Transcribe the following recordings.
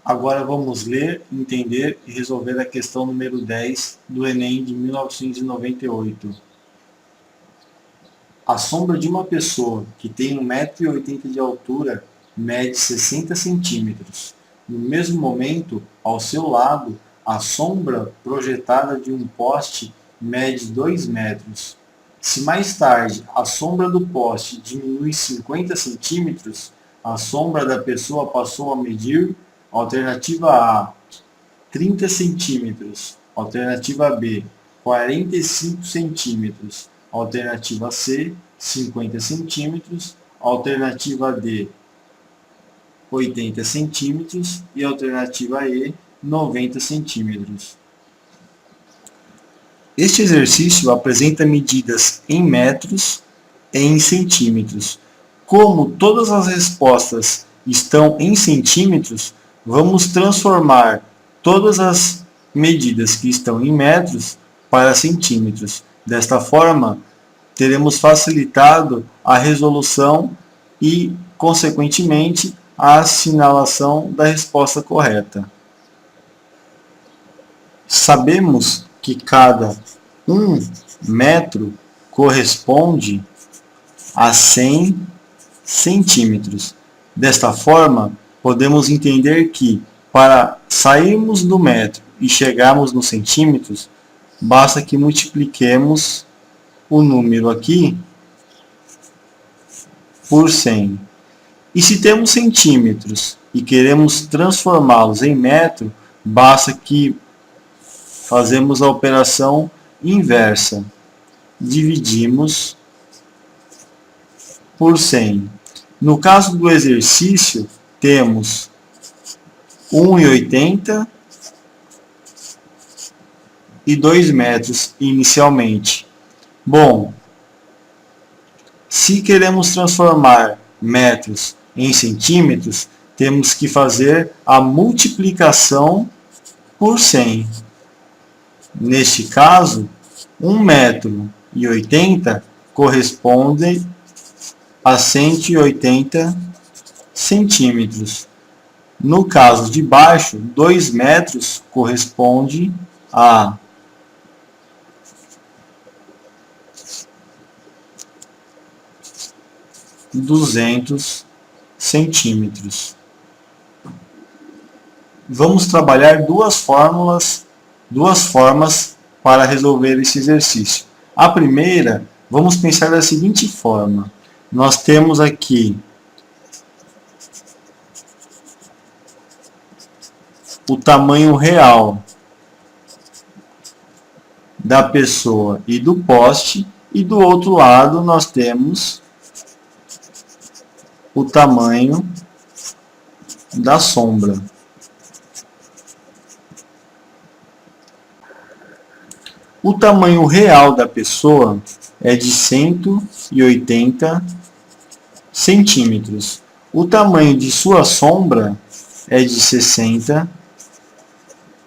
Agora vamos ler, entender e resolver a questão número 10 do Enem de 1998. A sombra de uma pessoa que tem 1,80 m de altura mede 60 centímetros. No mesmo momento, ao seu lado, a sombra projetada de um poste mede 2 metros. Se mais tarde a sombra do poste diminui 50 centímetros, a sombra da pessoa passou a medir: alternativa A, 30 centímetros. Alternativa B, 45 centímetros. Alternativa C, 50 centímetros. Alternativa D, 80 centímetros. E alternativa E, 90 centímetros. Este exercício apresenta medidas em metros e em centímetros. Como todas as respostas estão em centímetros, vamos transformar todas as medidas que estão em metros para centímetros. Desta forma, teremos facilitado a resolução e, consequentemente, a assinalação da resposta correta. Sabemos que cada 1 metro corresponde a 100 centímetros. Desta forma, podemos entender que, para sairmos do metro e chegarmos nos centímetros, basta que multipliquemos o número aqui por 100. E se temos centímetros e queremos transformá-los em metro, basta que fazemos a operação inversa. Dividimos por 100. No caso do exercício, temos 1,80 e 2 metros inicialmente. Bom, se queremos transformar metros em centímetros, temos que fazer a multiplicação por 100. Neste caso, 1,80 m corresponde a 180 centímetros. No caso de baixo, 2 metros corresponde a 200 centímetros. Vamos trabalhar duas formas para resolver esse exercício. A primeira, vamos pensar da seguinte forma. Nós temos aqui o tamanho real da pessoa e do poste, e do outro lado nós temos o tamanho da sombra. O tamanho real da pessoa é de 180 centímetros. O tamanho de sua sombra é de 60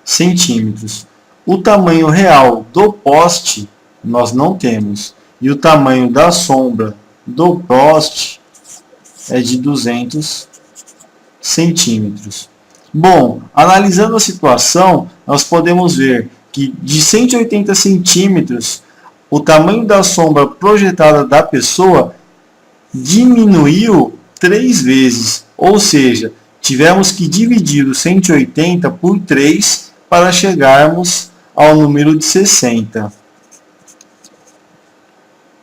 centímetros. O tamanho real do poste nós não temos. E o tamanho da sombra do poste é de 200 centímetros. Bom, analisando a situação, nós podemos ver que de 180 centímetros, o tamanho da sombra projetada da pessoa diminuiu 3 vezes. Ou seja, tivemos que dividir o 180 por 3 para chegarmos ao número de 60.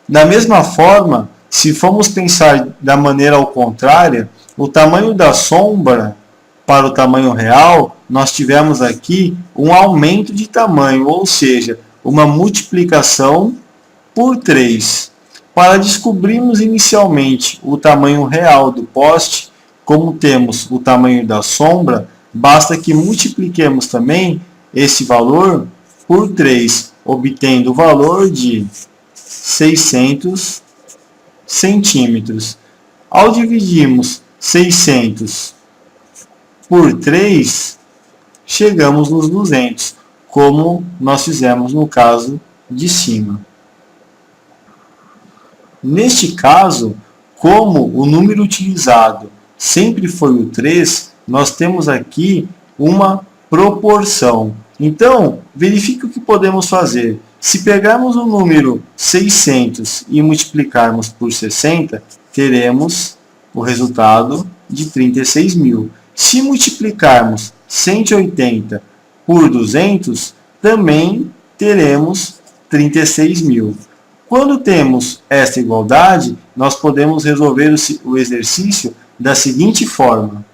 Da mesma forma, se formos pensar da maneira ao contrária, o tamanho da sombra para o tamanho real, nós tivemos aqui um aumento de tamanho, ou seja, uma multiplicação por 3. Para descobrirmos inicialmente o tamanho real do poste, como temos o tamanho da sombra, basta que multipliquemos também esse valor por 3, obtendo o valor de 600 centímetros. Ao dividirmos 600 por 3, chegamos nos 200, como nós fizemos no caso de cima. Neste caso, como o número utilizado sempre foi o 3, nós temos aqui uma proporção. Então, verifique o que podemos fazer. Se pegarmos o número 600 e multiplicarmos por 60, teremos o resultado de 36 mil. Se multiplicarmos 180 por 200, também teremos 36 mil. Quando temos esta igualdade, nós podemos resolver o exercício da seguinte forma.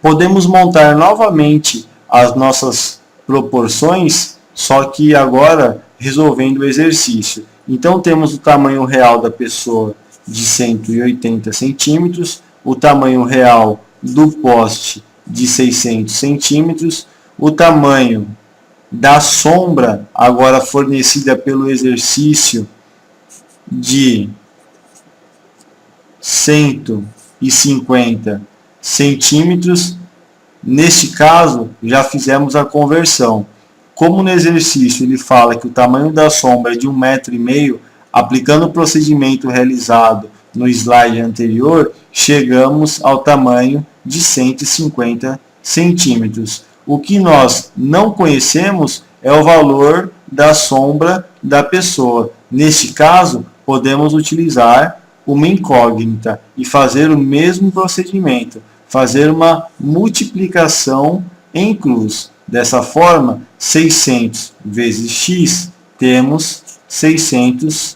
Podemos montar novamente as nossas proporções, só que agora resolvendo o exercício. Então temos o tamanho real da pessoa de 180 centímetros, o tamanho real do poste de 600 centímetros, o tamanho da sombra, agora fornecida pelo exercício, de 150 centímetros. Neste caso, já fizemos a conversão. Como no exercício ele fala que o tamanho da sombra é de 1,5 m, aplicando o procedimento realizado no slide anterior, chegamos ao tamanho de 150 centímetros. O que nós não conhecemos é o valor da sombra da pessoa. Neste caso, podemos utilizar uma incógnita e fazer o mesmo procedimento, fazer uma multiplicação em cruz. Dessa forma, 600 vezes x, temos 600x.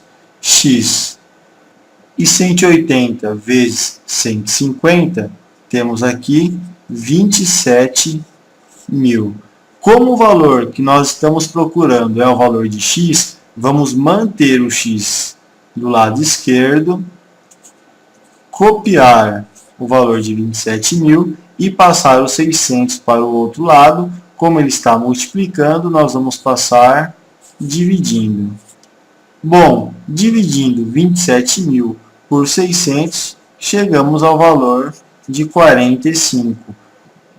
E 180 vezes 150, temos aqui 27 mil. Como o valor que nós estamos procurando é o valor de x, vamos manter o x do lado esquerdo, copiar o valor de 27 mil e passar os 600 para o outro lado. Como ele está multiplicando, nós vamos passar dividindo. Bom, dividindo 27 mil por 600, chegamos ao valor de 45.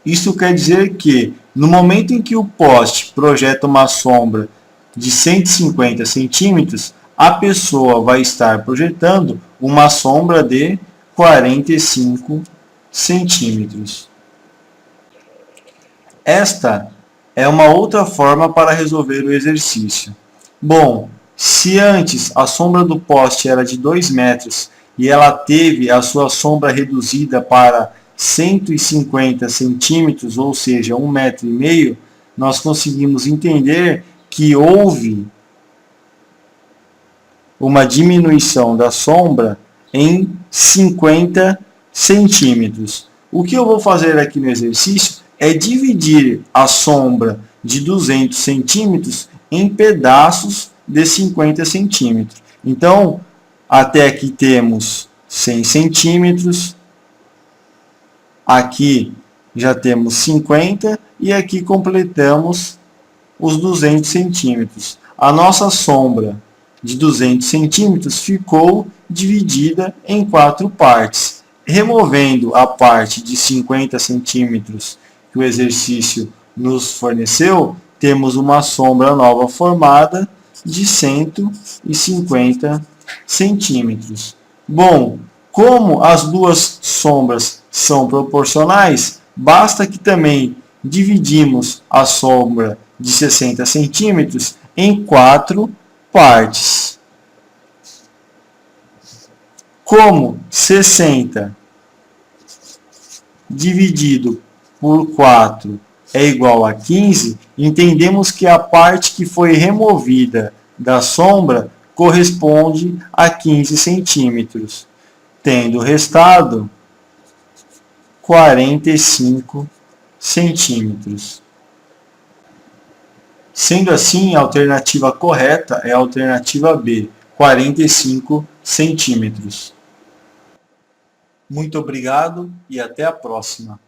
Isso quer dizer que, no momento em que o poste projeta uma sombra de 150 centímetros, a pessoa vai estar projetando uma sombra de 45 centímetros. Esta é uma outra forma para resolver o exercício. Bom, se antes a sombra do poste era de 2 metros e ela teve a sua sombra reduzida para 150 centímetros, ou seja, 1,5 m, nós conseguimos entender que houve uma diminuição da sombra em 50 centímetros. O que eu vou fazer aqui no exercício é dividir a sombra de 200 centímetros em pedaços de 50 centímetros. Então, até aqui temos 100 centímetros, aqui já temos 50 e aqui completamos os 200 centímetros. A nossa sombra de 200 centímetros ficou dividida em 4 partes. Removendo a parte de 50 centímetros que o exercício nos forneceu, temos uma sombra nova formada de 150 centímetros. Bom, como as duas sombras são proporcionais, basta que também dividimos a sombra de 60 centímetros em 4 partes. Como 60 dividido por 4 é igual a 15, entendemos que a parte que foi removida da sombra corresponde a 15 centímetros, tendo restado 45 centímetros. Sendo assim, a alternativa correta é a alternativa B, 45 centímetros. Muito obrigado e até a próxima.